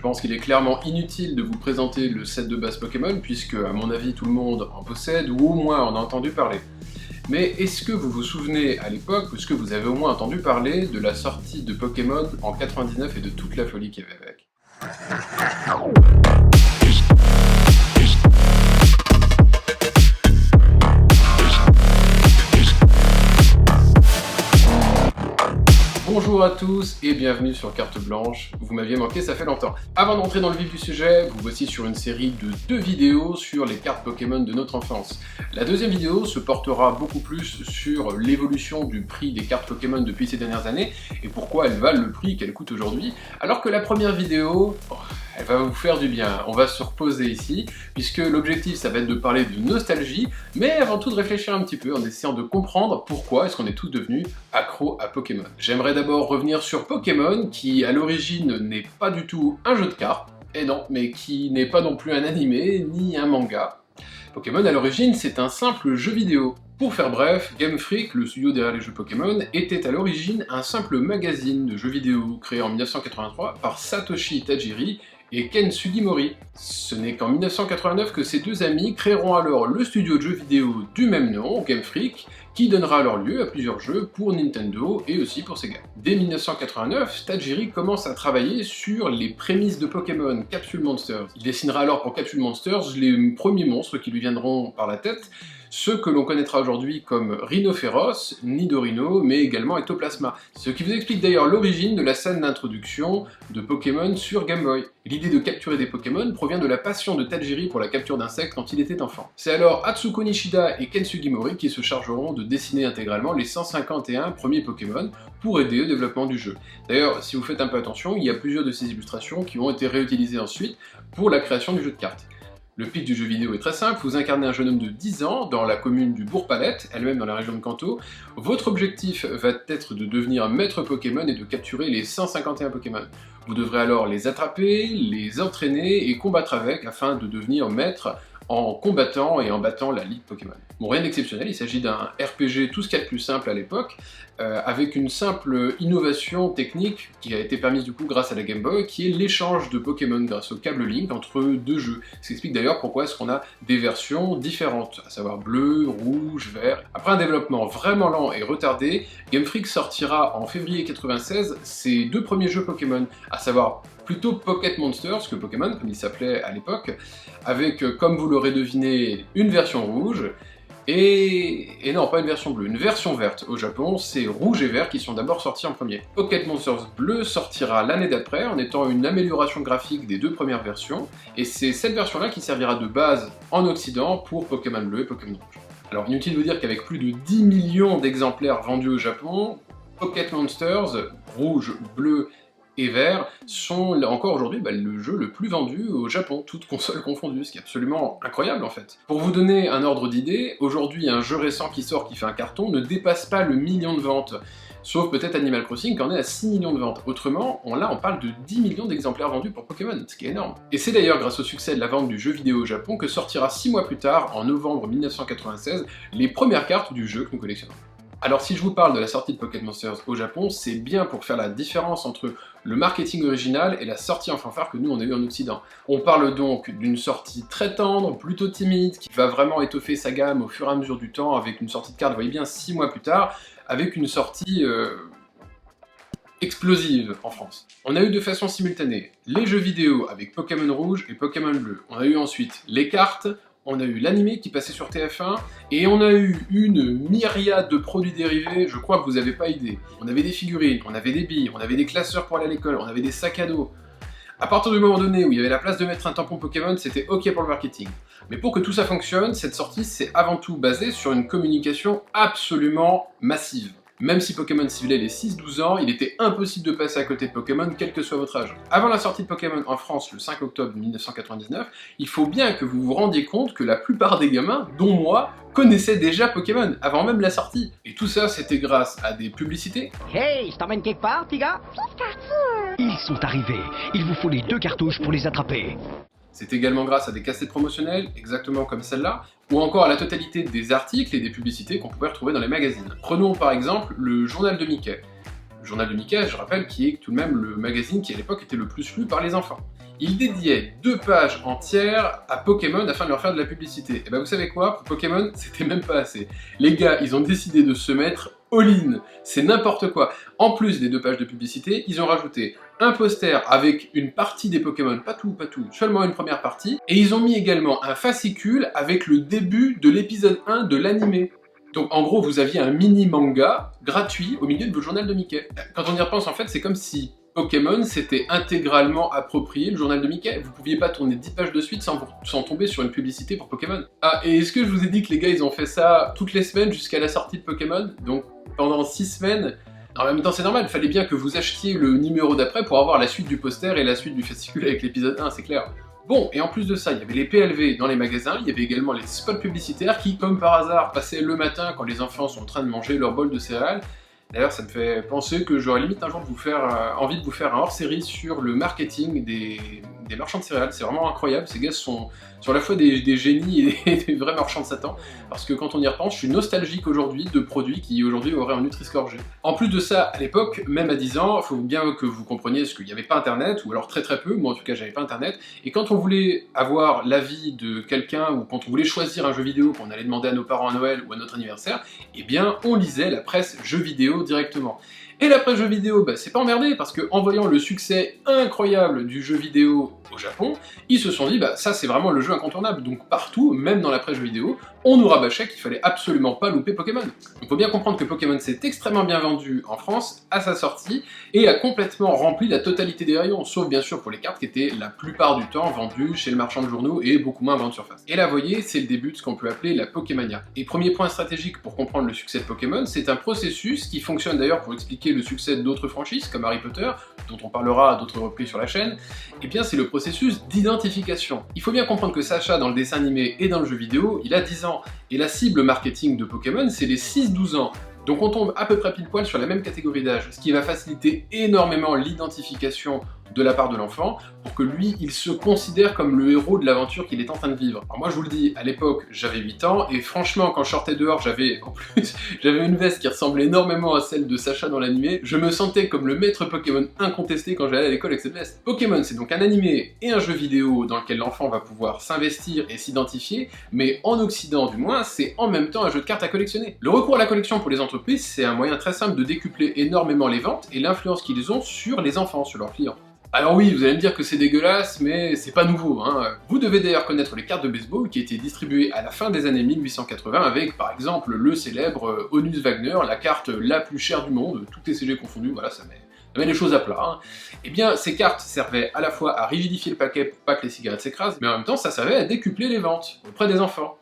pense qu'il est clairement inutile de vous présenter le set de base Pokémon, puisque à mon avis tout le monde en possède, ou au moins en a entendu parler. Mais est-ce que vous vous souvenez à l'époque, ou est-ce que vous avez au moins entendu parler de la sortie de Pokémon en 99 et de toute la folie qu'il y avait avec? Bonjour à tous et bienvenue sur Carte Blanche, vous m'aviez manqué, ça fait longtemps. Avant d'entrer dans le vif du sujet, vous voici sur une série de 2 vidéos sur les cartes Pokémon de notre enfance. La deuxième vidéo se portera beaucoup plus sur l'évolution du prix des cartes Pokémon depuis ces dernières années et pourquoi elles valent le prix qu'elles coûtent aujourd'hui, alors que la première vidéo, elle va vous faire du bien. On va se reposer ici, puisque l'objectif ça va être de parler de nostalgie, mais avant tout de réfléchir un petit peu en essayant de comprendre pourquoi est-ce qu'on est tous devenus accros à Pokémon. J'aimerais d'abord revenir sur Pokémon, qui à l'origine n'est pas du tout un jeu de cartes, et non, mais qui n'est pas non plus un animé, ni un manga. Pokémon à l'origine c'est un simple jeu vidéo. Pour faire bref, Game Freak, le studio derrière les jeux Pokémon, était à l'origine un simple magazine de jeux vidéo créé en 1983 par Satoshi Tajiri et Ken Sugimori. Ce n'est qu'en 1989 que ces deux amis créeront alors le studio de jeux vidéo du même nom, Game Freak, qui donnera alors lieu à plusieurs jeux pour Nintendo et aussi pour Sega. Dès 1989, Tajiri commence à travailler sur les prémices de Pokémon Capsule Monsters. Il dessinera alors pour Capsule Monsters les premiers monstres qui lui viendront par la tête, ceux que l'on connaîtra aujourd'hui comme Rhinophéros, Nidorino, mais également Ectoplasma. Ce qui vous explique d'ailleurs l'origine de la scène d'introduction de Pokémon sur Game Boy. L'idée de capturer des Pokémon provient de la passion de Tajiri pour la capture d'insectes quand il était enfant. C'est alors Atsuko Nishida et Ken Sugimori qui se chargeront de dessiner intégralement les 151 premiers Pokémon pour aider au développement du jeu. D'ailleurs, si vous faites un peu attention, il y a plusieurs de ces illustrations qui ont été réutilisées ensuite pour la création du jeu de cartes. Le pitch du jeu vidéo est très simple, vous incarnez un jeune homme de 10 ans dans la commune du Bourg-Palette, elle-même dans la région de Kanto. Votre objectif va être de devenir maître Pokémon et de capturer les 151 Pokémon. Vous devrez alors les attraper, les entraîner et combattre avec afin de devenir maître en combattant et en battant la Ligue Pokémon. Bon, rien d'exceptionnel, il s'agit d'un RPG tout ce qu'il y a de plus simple à l'époque, avec une simple innovation technique qui a été permise du coup grâce à la Game Boy, qui est l'échange de Pokémon grâce au câble Link entre deux jeux. Ce qui explique d'ailleurs pourquoi est-ce qu'on a des versions différentes, à savoir bleu, rouge, vert. Après un développement vraiment lent et retardé, Game Freak sortira en février 96 ses 2 premiers jeux Pokémon, à savoir plutôt Pocket Monsters que Pokémon, comme il s'appelait à l'époque, avec, comme vous l'aurez deviné, une version rouge, et non, pas une version bleue, une version verte. Au Japon, c'est rouge et vert qui sont d'abord sortis en premier. Pocket Monsters bleu sortira l'année d'après, en étant une amélioration graphique des 2 premières versions, et c'est cette version-là qui servira de base en Occident pour Pokémon bleu et Pokémon rouge. Alors inutile de vous dire qu'avec plus de 10 millions d'exemplaires vendus au Japon, Pocket Monsters, rouge, bleu et vert, sont encore aujourd'hui le jeu le plus vendu au Japon, toutes consoles confondues, ce qui est absolument incroyable en fait. Pour vous donner un ordre d'idée, aujourd'hui un jeu récent qui sort qui fait un carton ne dépasse pas le million de ventes, sauf peut-être Animal Crossing qui en est à 6 millions de ventes. Autrement, là on parle de 10 millions d'exemplaires vendus pour Pokémon, ce qui est énorme. Et c'est d'ailleurs grâce au succès de la vente du jeu vidéo au Japon que sortira 6 mois plus tard, en novembre 1996, les premières cartes du jeu que nous collectionnons. Alors si je vous parle de la sortie de Pocket Monsters au Japon, c'est bien pour faire la différence entre le marketing original et la sortie en fanfare que nous on a eu en Occident. On parle donc d'une sortie très tendre, plutôt timide, qui va vraiment étoffer sa gamme au fur et à mesure du temps avec une sortie de carte, vous voyez bien 6 mois plus tard, avec une sortie explosive en France. On a eu de façon simultanée les jeux vidéo avec Pokémon rouge et Pokémon bleu. On a eu ensuite les cartes, on a eu l'animé qui passait sur TF1, et on a eu une myriade de produits dérivés, je crois que vous n'avez pas idée. On avait des figurines, on avait des billes, on avait des classeurs pour aller à l'école, on avait des sacs à dos. À partir du moment donné où il y avait la place de mettre un tampon Pokémon, c'était ok pour le marketing. Mais pour que tout ça fonctionne, cette sortie c'est avant tout basé sur une communication absolument massive. Même si Pokémon ciblait les 6-12 ans, il était impossible de passer à côté de Pokémon, quel que soit votre âge. Avant la sortie de Pokémon en France le 5 octobre 1999, il faut bien que vous vous rendiez compte que la plupart des gamins, dont moi, connaissaient déjà Pokémon, avant même la sortie. Et tout ça, c'était grâce à des publicités. Hey, je t'emmène quelque part, petit gars? Ils sont arrivés. Il vous faut les 2 cartouches pour les attraper. C'est également grâce à des cassettes promotionnelles, exactement comme celle-là, ou encore à la totalité des articles et des publicités qu'on pouvait retrouver dans les magazines. Prenons par exemple le journal de Mickey. Le journal de Mickey, je rappelle, qui est tout de même le magazine qui à l'époque était le plus lu par les enfants. il dédiait 2 pages entières à Pokémon afin de leur faire de la publicité. Et ben vous savez quoi, pour Pokémon, c'était même pas assez. Les gars, ils ont décidé de se mettre all-in, c'est n'importe quoi. En plus des 2 pages de publicité, ils ont rajouté un poster avec une partie des Pokémon, pas tout, seulement une première partie, et ils ont mis également un fascicule avec le début de l'épisode 1 de l'animé. Donc en gros, vous aviez un mini manga gratuit au milieu de votre journal de Mickey. Quand on y repense, en fait, c'est comme si Pokémon s'était intégralement approprié le journal de Mickey. Vous pouviez pas tourner 10 pages de suite sans tomber sur une publicité pour Pokémon. Ah, et est-ce que je vous ai dit que les gars, ils ont fait ça toutes les semaines jusqu'à la sortie de Pokémon? Donc pendant 6 semaines. En même temps, c'est normal, il fallait bien que vous achetiez le numéro d'après pour avoir la suite du poster et la suite du fascicule avec l'épisode 1, c'est clair. Bon, et en plus de ça, il y avait les PLV dans les magasins, il y avait également les spots publicitaires qui, comme par hasard, passaient le matin quand les enfants sont en train de manger leur bol de céréales. D'ailleurs, ça me fait penser que j'aurais limite un jour envie de vous faire un hors-série sur le marketing des marchands de céréales. C'est vraiment incroyable, ces gars sont à la fois des génies et des vrais marchands de Satan, parce que quand on y repense, je suis nostalgique aujourd'hui de produits qui aujourd'hui auraient un Nutri-Score G. En plus de ça, à l'époque, même à 10 ans, il faut bien que vous compreniez ce qu'il n'y avait pas internet, ou alors très peu, moi en tout cas j'avais pas internet, et quand on voulait avoir l'avis de quelqu'un, ou quand on voulait choisir un jeu vidéo qu'on allait demander à nos parents à Noël ou à notre anniversaire, eh bien on lisait la presse jeux vidéo directement. Et la presse jeux vidéo, bah, c'est pas emmerdé, parce qu'en voyant le succès incroyable du jeu vidéo au Japon, ils se sont dit, bah ça c'est vraiment le jeu incontournable, donc partout, même dans la presse jeux vidéo, on nous rabâchait qu'il fallait absolument pas louper Pokémon. Il faut bien comprendre que Pokémon s'est extrêmement bien vendu en France à sa sortie, et a complètement rempli la totalité des rayons, sauf bien sûr pour les cartes qui étaient la plupart du temps vendues chez le marchand de journaux et beaucoup moins à grande surface. Et là, vous voyez, c'est le début de ce qu'on peut appeler la Pokémania. Et premier point stratégique pour comprendre le succès de Pokémon, c'est un processus qui fonctionne d'ailleurs pour expliquer le succès d'autres franchises, comme Harry Potter, dont on parlera à d'autres reprises sur la chaîne, et bien c'est le processus d'identification. Il faut bien comprendre que Sacha, dans le dessin animé et dans le jeu vidéo, il a 10 ans, et la cible marketing de Pokémon, c'est les 6-12 ans. Donc on tombe à peu près pile poil sur la même catégorie d'âge, ce qui va faciliter énormément l'identification de la part de l'enfant, pour que lui, il se considère comme le héros de l'aventure qu'il est en train de vivre. Alors moi je vous le dis, à l'époque, j'avais 8 ans, et franchement, quand je sortais dehors, j'avais une veste qui ressemblait énormément à celle de Sacha dans l'animé, je me sentais comme le maître Pokémon incontesté quand j'allais à l'école avec cette veste. Pokémon, c'est donc un animé et un jeu vidéo dans lequel l'enfant va pouvoir s'investir et s'identifier, mais en Occident du moins, c'est en même temps un jeu de cartes à collectionner. Le recours à la collection pour les entreprises, c'est un moyen très simple de décupler énormément les ventes et l'influence qu'ils ont sur les enfants, sur leurs clients. Alors oui, vous allez me dire que c'est dégueulasse, mais c'est pas nouveau, hein. Vous devez d'ailleurs connaître les cartes de baseball qui étaient distribuées à la fin des années 1880 avec, par exemple, le célèbre Honus Wagner, la carte la plus chère du monde, tout TCG confondu, voilà, ça met les choses à plat. Hein. Eh bien, ces cartes servaient à la fois à rigidifier le paquet pour pas que les cigarettes s'écrasent, mais en même temps, ça servait à décupler les ventes auprès des enfants.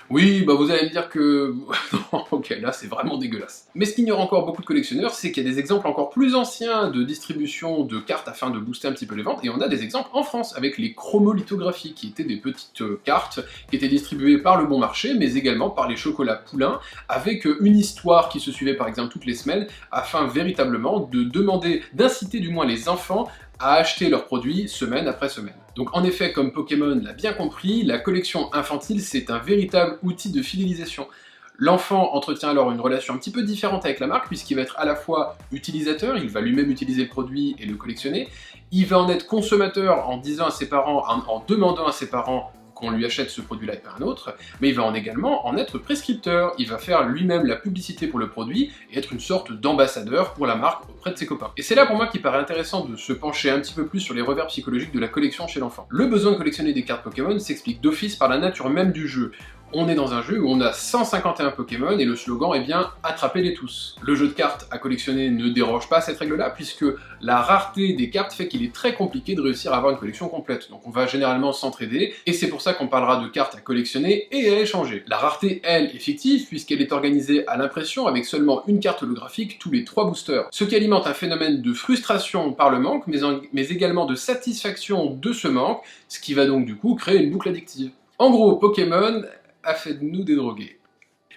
Oui, bah vous allez me dire que... non, ok, là c'est vraiment dégueulasse. Mais ce qu'ignorent encore beaucoup de collectionneurs, c'est qu'il y a des exemples encore plus anciens de distribution de cartes afin de booster un petit peu les ventes, et on a des exemples en France, avec les chromolithographies, qui étaient des petites cartes qui étaient distribuées par le bon marché, mais également par les chocolats Poulain, avec une histoire qui se suivait par exemple toutes les semaines, afin véritablement de demander, d'inciter du moins les enfants à acheter leurs produits semaine après semaine. Donc en effet, comme Pokémon l'a bien compris, la collection infantile c'est un véritable outil de fidélisation. L'enfant entretient alors une relation un petit peu différente avec la marque, puisqu'il va être à la fois utilisateur, il va lui-même utiliser le produit et le collectionner, il va en être consommateur en disant à ses parents, en demandant à ses parents qu'on lui achète ce produit-là et pas un autre, mais il va également en être prescripteur, il va faire lui-même la publicité pour le produit et être une sorte d'ambassadeur pour la marque auprès de ses copains. Et c'est là pour moi qu'il paraît intéressant de se pencher un petit peu plus sur les revers psychologiques de la collection chez l'enfant. Le besoin de collectionner des cartes Pokémon s'explique d'office par la nature même du jeu. On est dans un jeu où on a 151 Pokémon et le slogan est bien « Attrapez-les tous ». Le jeu de cartes à collectionner ne déroge pas à cette règle-là puisque la rareté des cartes fait qu'il est très compliqué de réussir à avoir une collection complète. Donc on va généralement s'entraider et c'est pour ça qu'on parlera de cartes à collectionner et à échanger. La rareté, elle, est fictive puisqu'elle est organisée à l'impression avec seulement une carte holographique tous les 3 boosters. Ce qui alimente un phénomène de frustration par le manque mais également de satisfaction de ce manque, ce qui va donc du coup créer une boucle addictive. En gros, Pokémon a fait de nous des drogués.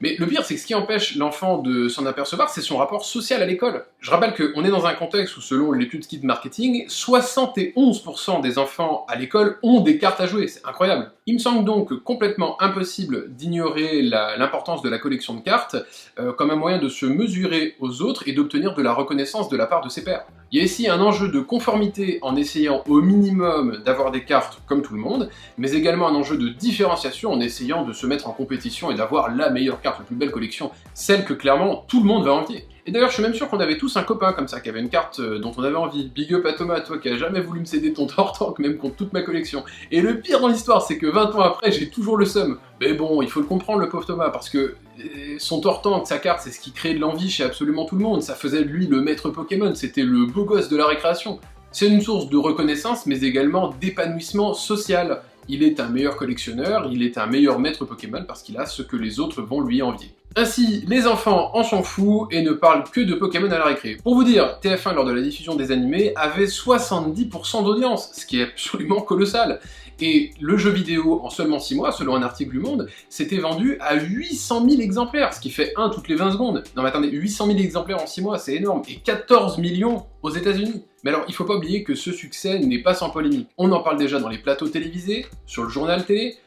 Mais le pire, c'est que ce qui empêche l'enfant de s'en apercevoir, c'est son rapport social à l'école. Je rappelle qu'on est dans un contexte où, selon l'étude Kid Marketing, 71% des enfants à l'école ont des cartes à jouer, c'est incroyable. Il me semble donc complètement impossible d'ignorer l'importance de la collection de cartes comme un moyen de se mesurer aux autres et d'obtenir de la reconnaissance de la part de ses pairs. Il y a ici un enjeu de conformité en essayant au minimum d'avoir des cartes comme tout le monde, mais également un enjeu de différenciation en essayant de se mettre en compétition et d'avoir la meilleure carte, la plus belle collection, celle que clairement tout le monde va envier. Et d'ailleurs, je suis même sûr qu'on avait tous un copain comme ça, qui avait une carte dont on avait envie. Big up à Thomas, toi qui a jamais voulu me céder ton Tortank, même contre toute ma collection. Et le pire dans l'histoire, c'est que 20 ans après, j'ai toujours le seum. Mais bon, il faut le comprendre, le pauvre Thomas, parce que son Tortank, sa carte, c'est ce qui crée de l'envie chez absolument tout le monde. Ça faisait de lui le maître Pokémon, c'était le beau gosse de la récréation. C'est une source de reconnaissance, mais également d'épanouissement social. Il est un meilleur collectionneur, il est un meilleur maître Pokémon parce qu'il a ce que les autres vont lui envier. Ainsi, les enfants en sont fous et ne parlent que de Pokémon à la récré. Pour vous dire, TF1 lors de la diffusion des animés avait 70% d'audience, ce qui est absolument colossal. Et le jeu vidéo, en seulement 6 mois, selon un article du Monde, s'était vendu à 800 000 exemplaires, ce qui fait 1 toutes les 20 secondes. Non mais attendez, 800 000 exemplaires en 6 mois, c'est énorme, et 14 millions aux États-Unis. Mais alors, il faut pas oublier que ce succès n'est pas sans polémique. On en parle déjà dans les plateaux télévisés, sur le journal télé,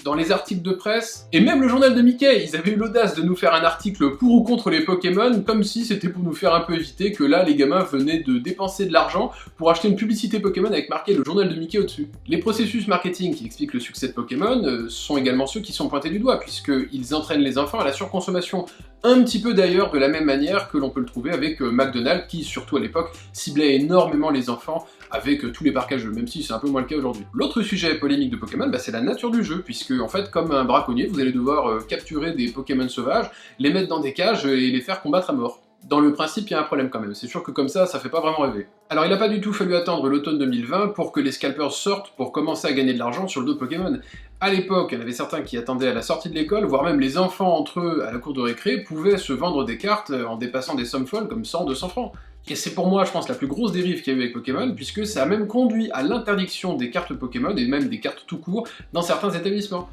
dans les articles de presse, et même le journal de Mickey, ils avaient eu l'audace de nous faire un article pour ou contre les Pokémon, comme si c'était pour nous faire un peu éviter que là, les gamins venaient de dépenser de l'argent pour acheter une publicité Pokémon avec marqué le journal de Mickey au-dessus. Les processus marketing qui expliquent le succès de Pokémon sont également ceux qui sont pointés du doigt, puisqu'ils entraînent les enfants à la surconsommation, un petit peu d'ailleurs de la même manière que l'on peut le trouver avec McDonald's, qui, surtout à l'époque, ciblait énormément les enfants avec tous les parcs à jeux, même si c'est un peu moins le cas aujourd'hui. L'autre sujet polémique de Pokémon, c'est la nature du jeu, puisque en fait, comme un braconnier, vous allez devoir capturer des Pokémon sauvages, les mettre dans des cages et les faire combattre à mort. Dans le principe, il y a un problème quand même, c'est sûr que comme ça fait pas vraiment rêver. Alors il n'a pas du tout fallu attendre l'automne 2020 pour que les scalpers sortent pour commencer à gagner de l'argent sur le dos de Pokémon. À l'époque, il y en avait certains qui attendaient à la sortie de l'école, voire même les enfants entre eux à la cour de récré pouvaient se vendre des cartes en dépassant des sommes folles comme 100-200 francs. Et c'est pour moi, je pense, la plus grosse dérive qu'il y a eu avec Pokémon, puisque ça a même conduit à l'interdiction des cartes Pokémon, et même des cartes tout court, dans certains établissements.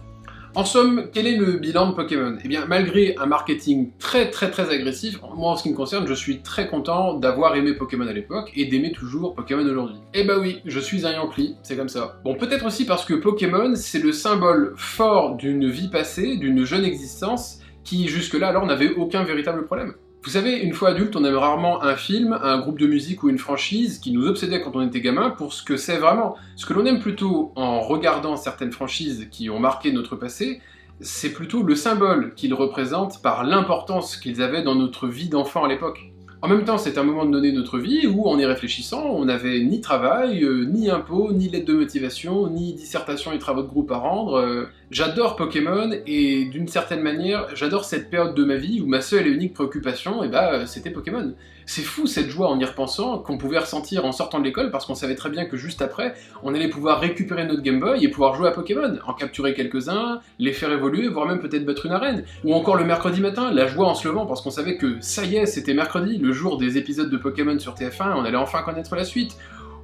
En somme, quel est le bilan de Pokémon? Eh bien, malgré un marketing très agressif, moi en ce qui me concerne, je suis très content d'avoir aimé Pokémon à l'époque, et d'aimer toujours Pokémon aujourd'hui. Eh bah oui, je suis un Yankee, c'est comme ça. Bon, peut-être aussi parce que Pokémon, c'est le symbole fort d'une vie passée, d'une jeune existence, qui jusque-là alors n'avait aucun véritable problème. Vous savez, une fois adulte, on aime rarement un film, un groupe de musique ou une franchise qui nous obsédait quand on était gamin pour ce que c'est vraiment. Ce que l'on aime plutôt en regardant certaines franchises qui ont marqué notre passé, c'est plutôt le symbole qu'ils représentent par l'importance qu'ils avaient dans notre vie d'enfant à l'époque. En même temps, c'est un moment donné de notre vie où, en y réfléchissant, on n'avait ni travail, ni impôts, ni lettre de motivation, ni dissertation et travaux de groupe à rendre. J'adore Pokémon et d'une certaine manière, j'adore cette période de ma vie où ma seule et unique préoccupation, c'était Pokémon. C'est fou cette joie en y repensant qu'on pouvait ressentir en sortant de l'école parce qu'on savait très bien que juste après, on allait pouvoir récupérer notre Game Boy et pouvoir jouer à Pokémon, en capturer quelques-uns, les faire évoluer, voire même peut-être battre une arène. Ou encore le mercredi matin, la joie en se levant parce qu'on savait que ça y est, c'était mercredi, le jour des épisodes de Pokémon sur TF1, on allait enfin connaître la suite.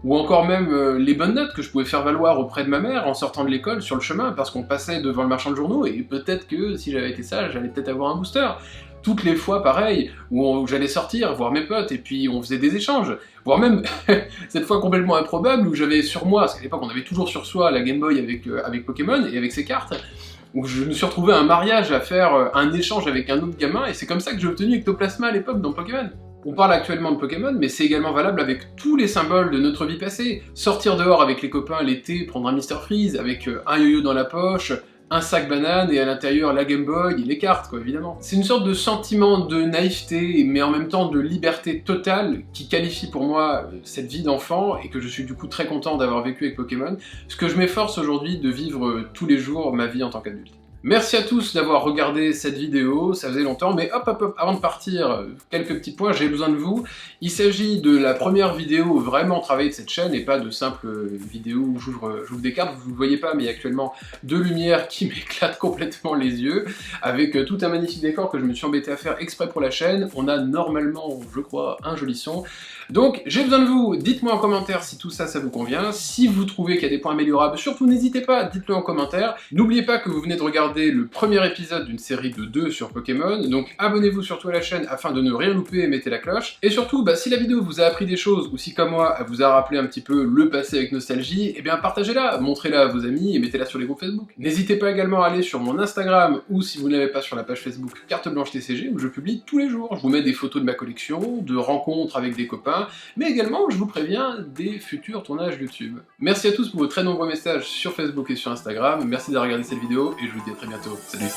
Ou encore même les bonnes notes que je pouvais faire valoir auprès de ma mère en sortant de l'école sur le chemin parce qu'on passait devant le marchand de journaux et peut-être que si j'avais été sage, j'allais peut-être avoir un booster. Toutes les fois pareil, où j'allais sortir, voir mes potes, et puis on faisait des échanges, voire même, cette fois complètement improbable, où j'avais sur moi, parce qu'à l'époque on avait toujours sur soi la Game Boy avec Pokémon et avec ses cartes, où je me suis retrouvé à un mariage à faire un échange avec un autre gamin, et c'est comme ça que j'ai obtenu Ectoplasma à l'époque dans Pokémon. On parle actuellement de Pokémon, mais c'est également valable avec tous les symboles de notre vie passée. Sortir dehors avec les copains l'été, prendre un Mr Freeze, avec un yo-yo dans la poche, un sac banane et à l'intérieur la Game Boy et les cartes, quoi, évidemment. C'est une sorte de sentiment de naïveté, mais en même temps de liberté totale qui qualifie pour moi cette vie d'enfant et que je suis du coup très content d'avoir vécu avec Pokémon, ce que je m'efforce aujourd'hui de vivre tous les jours ma vie en tant qu'adulte. Merci à tous d'avoir regardé cette vidéo, ça faisait longtemps, mais hop, avant de partir, quelques petits points, j'ai besoin de vous. Il s'agit de la première vidéo vraiment travaillée de cette chaîne, et pas de simple vidéo où j'ouvre des cartes, vous ne le voyez pas, mais il y a actuellement deux lumières qui m'éclatent complètement les yeux, avec tout un magnifique décor que je me suis embêté à faire exprès pour la chaîne. On a normalement, je crois, un joli son. Donc j'ai besoin de vous, dites-moi en commentaire si tout ça, ça vous convient. Si vous trouvez qu'il y a des points améliorables, surtout n'hésitez pas, dites-le en commentaire. N'oubliez pas que vous venez de regarder le premier épisode d'une série de 2 sur Pokémon, donc abonnez-vous surtout à la chaîne afin de ne rien louper et mettez la cloche. Et surtout, si la vidéo vous a appris des choses, ou si comme moi, elle vous a rappelé un petit peu le passé avec nostalgie, eh bien partagez-la, montrez-la à vos amis et mettez-la sur les groupes Facebook. N'hésitez pas également à aller sur mon Instagram, ou si vous n'avez pas sur la page Facebook Carte Blanche TCG, où je publie tous les jours. Je vous mets des photos de ma collection, de rencontres avec des copains, mais également, je vous préviens, des futurs tournages YouTube. Merci à tous pour vos très nombreux messages sur Facebook et sur Instagram, merci d'avoir regardé cette vidéo, et je vous dis à très bientôt. Salut!